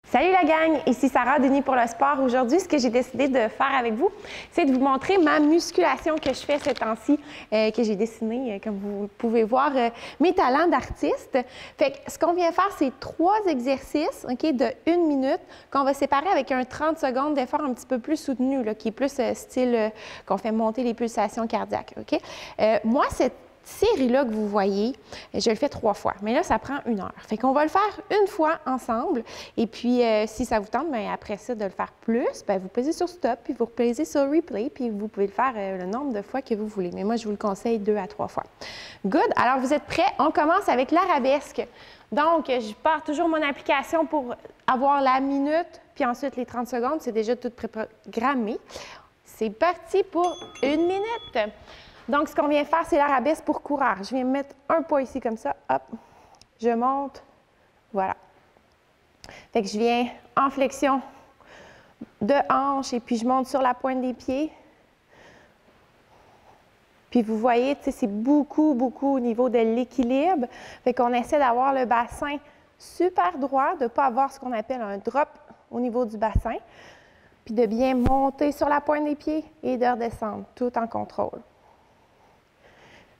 Salut la gang, ici Sarah d'Unis pour le sport. Aujourd'hui, ce que j'ai décidé de faire avec vous, c'est de vous montrer ma musculation que je fais ces temps-ci, que j'ai dessinée, comme vous pouvez voir, mes talents d'artiste. Fait que ce qu'on vient faire, c'est 3 exercices de 1 minute qu'on va séparer avec un 30 secondes d'effort un petit peu plus soutenu, là, qui est plus style qu'on fait monter les pulsations cardiaques. Okay? Moi, cette série-là que vous voyez, je le fais 3 fois, mais là, ça prend 1 heure. Fait qu'on va le faire une fois ensemble, et puis si ça vous tente, bien, après ça, de le faire plus, bien, vous pesez sur stop, puis vous repesez sur replay, puis vous pouvez le faire le nombre de fois que vous voulez. Mais moi, je vous le conseille 2 à 3 fois. Good! Alors, vous êtes prêts? On commence avec l'arabesque. Donc, je pars toujours mon application pour avoir la minute, puis ensuite les 30 secondes. C'est déjà tout préprogrammé. C'est parti pour 1 minute. Donc, ce qu'on vient faire, c'est l'arabesque pour coureur. Je viens mettre un pas ici comme ça, hop, je monte, voilà. Fait que je viens en flexion de hanche et puis je monte sur la pointe des pieds. Puis vous voyez, tu sais, c'est beaucoup au niveau de l'équilibre. Fait qu'on essaie d'avoir le bassin super droit, de ne pas avoir ce qu'on appelle un drop au niveau du bassin, puis de bien monter sur la pointe des pieds et de redescendre, tout en contrôle.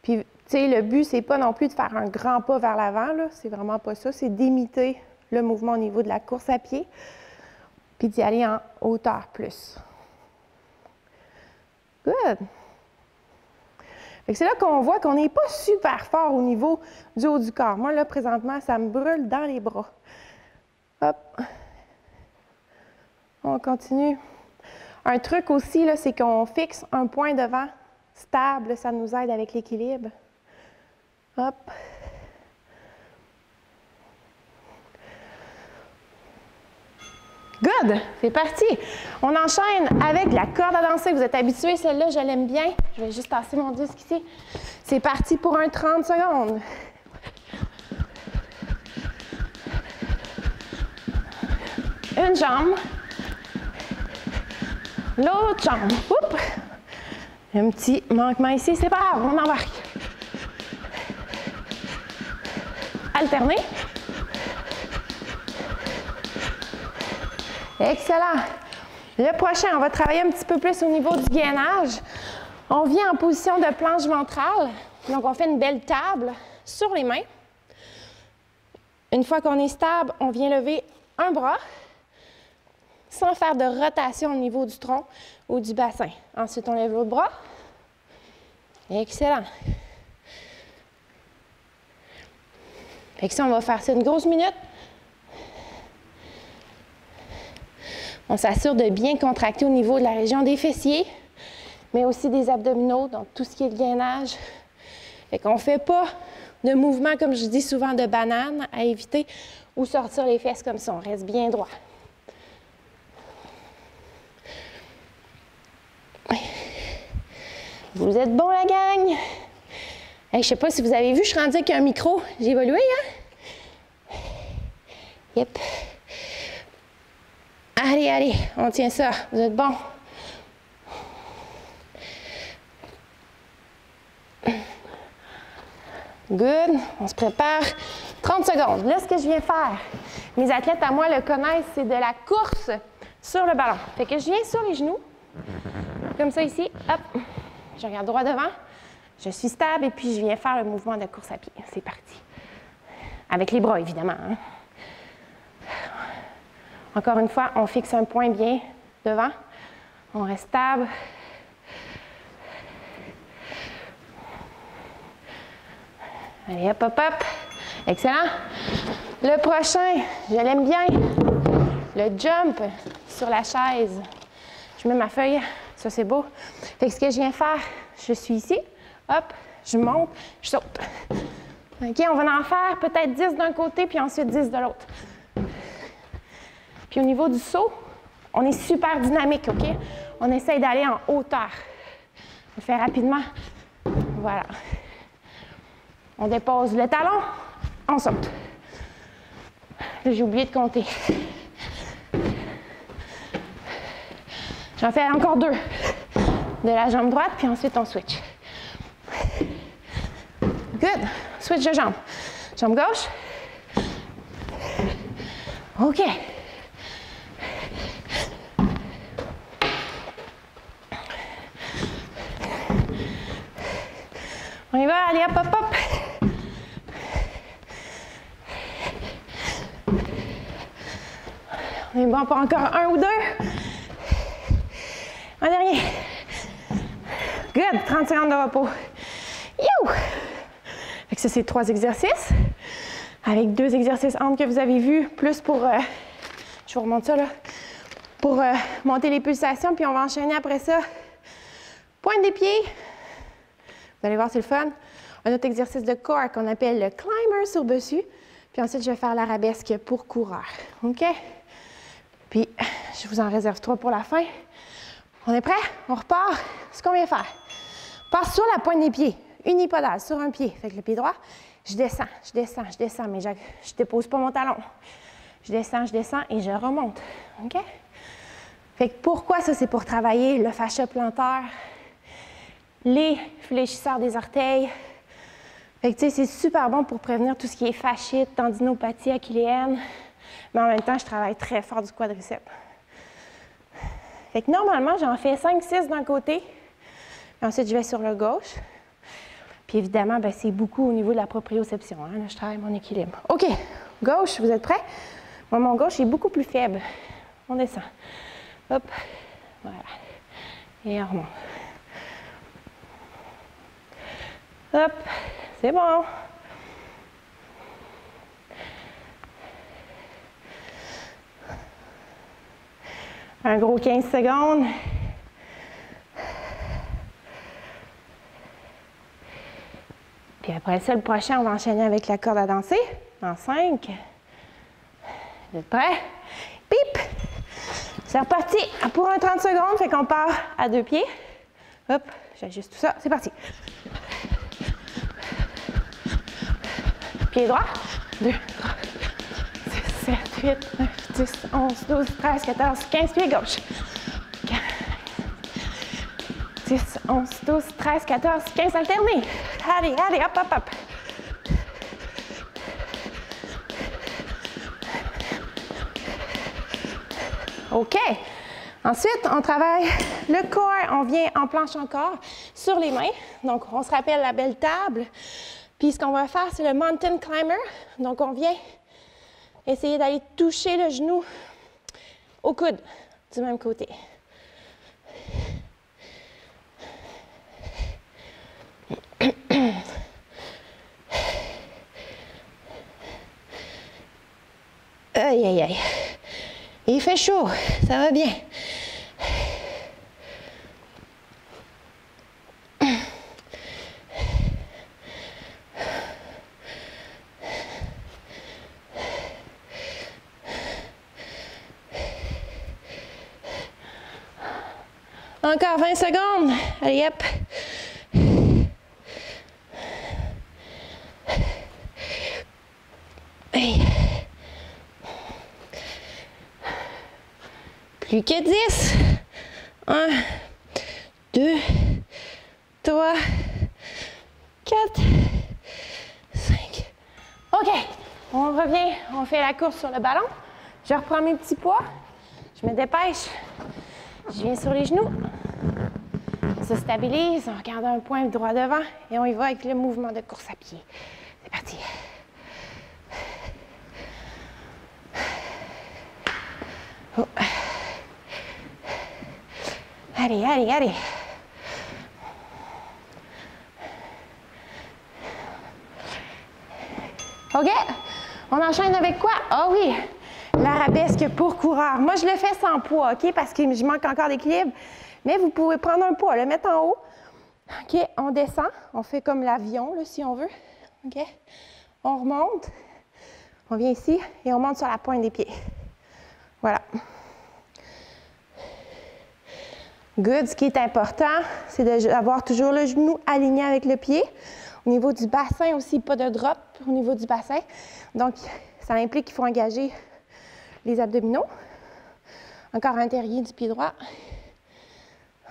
Puis, tu sais, le but, c'est pas non plus de faire un grand pas vers l'avant, là. C'est vraiment pas ça. C'est d'imiter le mouvement au niveau de la course à pied, puis d'y aller en hauteur plus. Good! Fait que c'est là qu'on voit qu'on n'est pas super fort au niveau du haut du corps. Moi, là, présentement, ça me brûle dans les bras. Hop! On continue. Un truc aussi, là, c'est qu'on fixe un point devant stable, ça nous aide avec l'équilibre. Hop. Good! C'est parti! On enchaîne avec la corde à danser. Vous êtes habitués, celle-là, je l'aime bien. Je vais juste tasser mon disque ici. C'est parti pour un 30 secondes. Une jambe. L'autre jambe. Oups! Un petit manquement ici, c'est pas grave, on embarque. Alterner. Excellent. Le prochain, on va travailler un petit peu plus au niveau du gainage. On vient en position de planche ventrale. Donc, on fait une belle table sur les mains. Une fois qu'on est stable, on vient lever un bras sans faire de rotation au niveau du tronc ou du bassin. Ensuite, on lève l'autre bras. Excellent. Fait que ça, on va faire ça une grosse minute. On s'assure de bien contracter au niveau de la région des fessiers, mais aussi des abdominaux, donc tout ce qui est le gainage. Fait qu'on ne fait pas de mouvement, comme je dis souvent, de banane à éviter ou sortir les fesses comme ça. On reste bien droit. Vous êtes bons, la gang? Hey, je ne sais pas si vous avez vu, je suis rendue avec un micro. J'ai évolué, hein? Yep. Allez, on tient ça. Vous êtes bons. Good. On se prépare. 30 secondes. Là, ce que je viens faire, mes athlètes à moi le connaissent, c'est de la course sur le ballon. Fait que je viens sur les genoux, comme ça ici. Hop. Je regarde droit devant, je suis stable et puis je viens faire le mouvement de course à pied. C'est parti. Avec les bras, évidemment. Hein? Encore une fois, on fixe un point bien devant. On reste stable. Allez, hop, hop, hop. Excellent. Le prochain, je l'aime bien. Le jump sur la chaise. Je mets ma feuille. Ça, c'est beau. Fait que ce que je viens faire, je suis ici, hop, je monte, je saute. OK, on va en faire peut-être 10 d'un côté, puis ensuite 10 de l'autre. Puis au niveau du saut, on est super dynamique, OK? On essaye d'aller en hauteur. On le fait rapidement. Voilà. On dépose le talon, on saute. Là, j'ai oublié de compter. J'en fais encore 2 de la jambe droite, puis ensuite on switch. Good. Switch de jambe. Jambe gauche. OK. On y va, allez, hop, hop, hop. On est bon pour encore un ou deux. Un dernier. Good, 30 secondes de repos. You! Fait que ça, c'est 3 exercices. Avec 2 exercices entre que vous avez vus, plus pour... je vous remonte ça, là. Pour monter les pulsations, puis on va enchaîner après ça. Pointe des pieds. Vous allez voir, c'est le fun. Un autre exercice de corps qu'on appelle le climber sur bossu. Puis ensuite, je vais faire l'arabesque pour coureur. OK? Puis, je vous en réserve 3 pour la fin. On est prêt? On repart. Ce qu'on vient faire. On part sur la pointe des pieds. Unipodal, sur un pied. Fait que le pied droit, je descends, mais je ne dépose pas mon talon. Je descends et je remonte. OK? Fait que pourquoi ça? C'est pour travailler le fascia plantaire, les fléchisseurs des orteils. Fait que tu sais, c'est super bon pour prévenir tout ce qui est fasciite, tendinopathie achilléenne. Mais en même temps, je travaille très fort du quadriceps. Fait que normalement, j'en fais 5-6 d'un côté. Puis ensuite, je vais sur le gauche. Puis évidemment, ben, c'est beaucoup au niveau de la proprioception. Hein? Là, je travaille mon équilibre. OK. Gauche, vous êtes prêts? Moi, mon gauche est beaucoup plus faible. On descend. Hop. Voilà. Et on remonte. Hop. C'est bon. Un gros 15 secondes. Puis après ça, le prochain, on va enchaîner avec la corde à danser. En 5. Vous êtes prêts? Pip! C'est reparti pour un 30 secondes. Fait qu'on part à 2 pieds. Hop, j'ajuste tout ça. C'est parti. Pied droit. 2, 3, 6, 7, 8, 9, 10, 11, 12, 13, 14, 15. Pied gauche. 10, 11, 12, 13, 14, 15. Alternés. Allez, allez, hop, hop, hop. OK. Ensuite, on travaille le corps. On vient en planche encore sur les mains. Donc, on se rappelle la belle table. Puis, ce qu'on va faire, c'est le mountain climber. Donc, on vient essayer d'aller toucher le genou au coude du même côté. Aïe, aïe, aïe. Il fait chaud, ça va bien. Encore 20 secondes. Allez, hop. Hey. Plus que 10. 1, 2, 3, 4, 5. OK. On revient, on fait la course sur le ballon. Je reprends mes petits poids. Je me dépêche. Je viens sur les genoux. On se stabilise, on regarde un point droit devant et on y va avec le mouvement de course à pied. C'est parti. Oh. Allez, allez, allez. OK? On enchaîne avec quoi? Ah oui, l'arabesque pour coureur. Moi, je le fais sans poids, OK? Parce que je manque encore d'équilibre. Mais vous pouvez prendre un poids, le mettre en haut. OK? On descend. On fait comme l'avion, là, si on veut. OK? On remonte. On vient ici et on monte sur la pointe des pieds. Voilà. Good. Ce qui est important, c'est d'avoir toujours le genou aligné avec le pied. Au niveau du bassin aussi, pas de drop au niveau du bassin. Donc, ça implique qu'il faut engager les abdominaux. Encore un terrier du pied droit.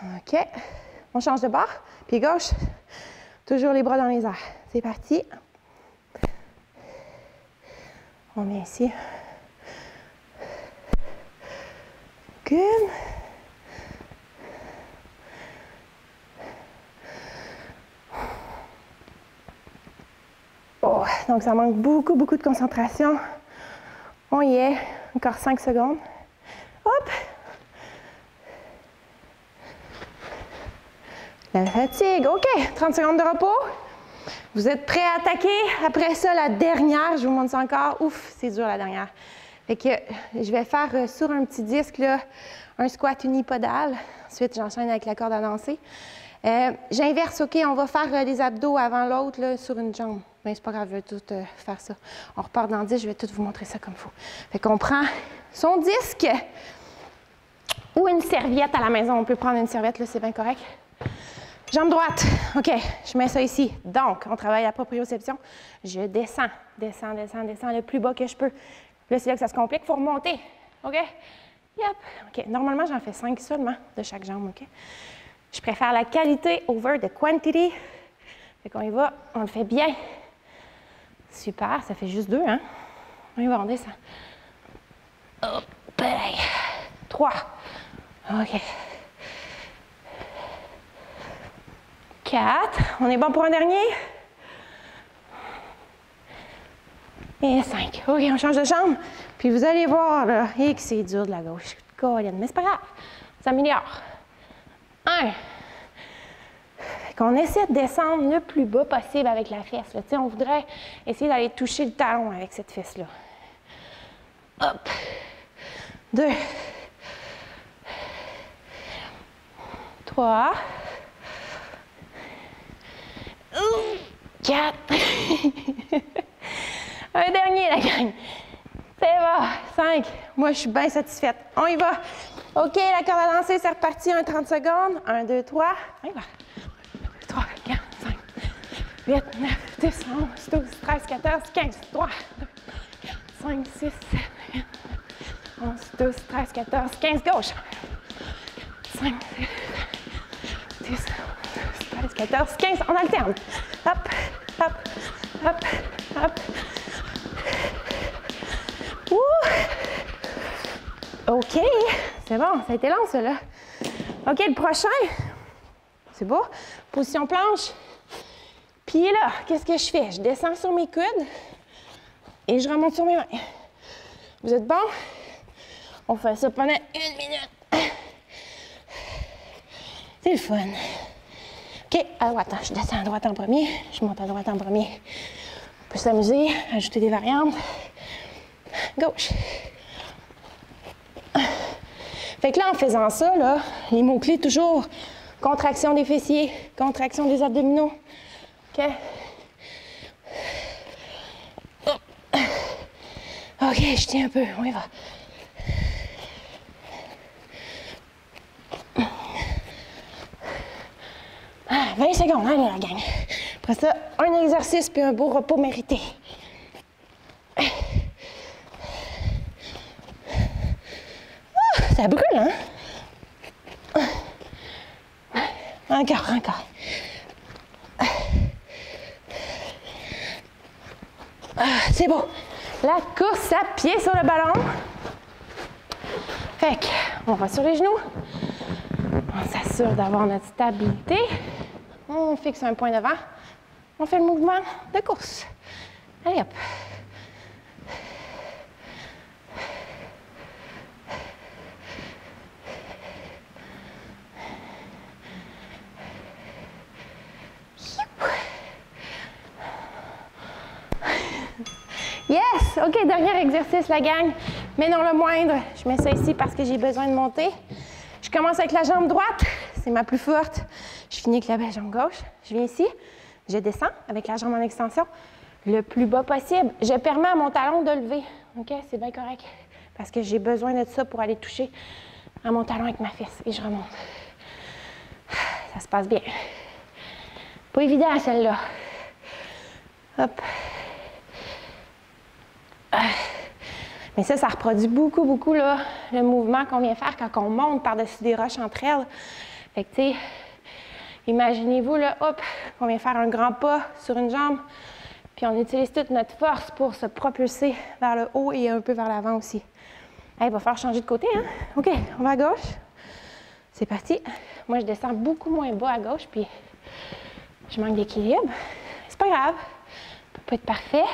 OK. On change de bord. Pied gauche. Toujours les bras dans les airs. C'est parti. On vient ici. Good. Donc, ça manque beaucoup, beaucoup de concentration. On y est. Encore 5 secondes. Hop! La fatigue. OK, 30 secondes de repos. Vous êtes prêts à attaquer? Après ça, la dernière, je vous montre ça encore. Ouf, c'est dur la dernière. Fait que je vais faire sur un petit disque, là, un squat unipodal. Ensuite, j'enchaîne avec la corde à danser. J'inverse, OK? On va faire les abdos avant l'autre, là, sur une jambe. Mais c'est pas grave, je vais tout faire ça. On repart dans 10, je vais tout vous montrer ça comme il faut. Fait qu'on prend son disque ou une serviette à la maison. On peut prendre une serviette, là, c'est bien correct. Jambe droite. OK, je mets ça ici. Donc, on travaille la proprioception. Je descends, descends, descends, descends le plus bas que je peux. Là, c'est là que ça se complique. Il faut remonter. OK? Yep. OK. Normalement, j'en fais 5 seulement de chaque jambe. OK? Je préfère la qualité over the quantity. Fait qu'on y va. On le fait bien. Super. Ça fait juste 2, hein? On y va, on descend. Hop. 3. OK. 4. On est bon pour un dernier? Et 5. OK, on change de jambe. Puis vous allez voir, là, et que c'est dur de la gauche. Mais c'est pas grave. Ça s'améliore. 1. On essaie de descendre le plus bas possible avec la fesse. Là. On voudrait essayer d'aller toucher le talon avec cette fesse-là. Hop. 2. 3. 4. Un dernier, la gang. C'est bon. 5. Moi, je suis bien satisfaite. On y va. OK, la corde à danser, c'est reparti. 30 secondes. 1, 2, 3. On y va. 3, 4, 5, 8, 9, 10, 11, 12, 13, 14, 15. 3, 2, 4, 5, 6, 7, 8, 11, 12, 13, 14, 15. Gauche. 5, 6, 10, 11, 12, 13, 14, 15. On alterne. Hop, hop, hop, hop. Ouh! OK. C'est bon, ça a été long, ça, là. OK, le prochain. C'est beau. Position planche. Puis là, qu'est-ce que je fais? Je descends sur mes coudes et je remonte sur mes mains. Vous êtes bon? On fait ça pendant 1 minute. C'est le fun. OK, à droite. Je descends à droite en premier. Je monte à droite en premier. On peut s'amuser, ajouter des variantes. Gauche. Fait que là, en faisant ça, là, les mots-clés toujours... Contraction des fessiers, contraction des abdominaux. OK? OK, je tiens un peu. On y va. Ah, 20 secondes, allez la gang. Après ça, un exercice puis un beau repos mérité. Ça brûle, hein? Encore, encore. C'est beau. La course à pied sur le ballon. Fait qu'on va sur les genoux. On s'assure d'avoir notre stabilité. On fixe un point devant. On fait le mouvement de course. Allez, hop. Yes! OK, dernier exercice, la gang. Mais non le moindre. Je mets ça ici parce que j'ai besoin de monter. Je commence avec la jambe droite. C'est ma plus forte. Je finis avec la jambe gauche. Je viens ici. Je descends avec la jambe en extension le plus bas possible. Je permets à mon talon de lever. OK? C'est bien correct. Parce que j'ai besoin de ça pour aller toucher à mon talon avec ma fesse. Et je remonte. Ça se passe bien. Pas évident, celle-là. Hop. Mais ça reproduit beaucoup, beaucoup là, le mouvement qu'on vient faire quand on monte par-dessus des roches entre elles. Fait que, tu sais, imaginez-vous, là, hop, qu'on vient faire un grand pas sur une jambe, puis on utilise toute notre force pour se propulser vers le haut et un peu vers l'avant aussi. Hey, il va falloir changer de côté, hein? OK, on va à gauche. C'est parti. Moi, je descends beaucoup moins bas à gauche, puis je manque d'équilibre. C'est pas grave. peut pas être parfait.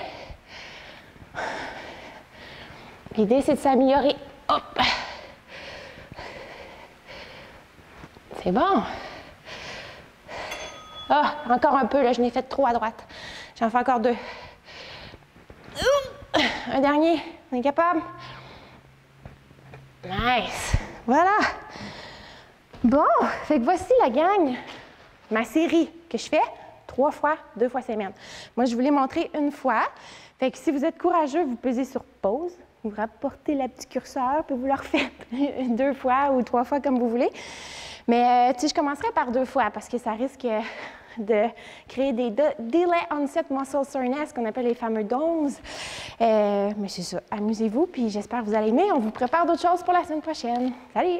L'idée, c'est de s'améliorer. Hop! C'est bon. Ah, encore un peu, là, je n'ai fait trop à droite. J'en fais encore 2. Un dernier. On est capable? Nice. Voilà. Bon, fait que voici la gang. Ma série que je fais 3 fois, 2 fois semaine. Moi, je vous l'ai montré une fois. Fait que si vous êtes courageux, vous pesez sur pause, vous rapportez le petit curseur, puis vous le refaites 2 fois ou 3 fois comme vous voulez. Mais je commencerai par 2 fois parce que ça risque de créer des delay onset muscle soreness qu'on appelle les fameux DOMS. Mais c'est ça, amusez-vous, puis j'espère que vous allez aimer. On vous prépare d'autres choses pour la semaine prochaine. Salut!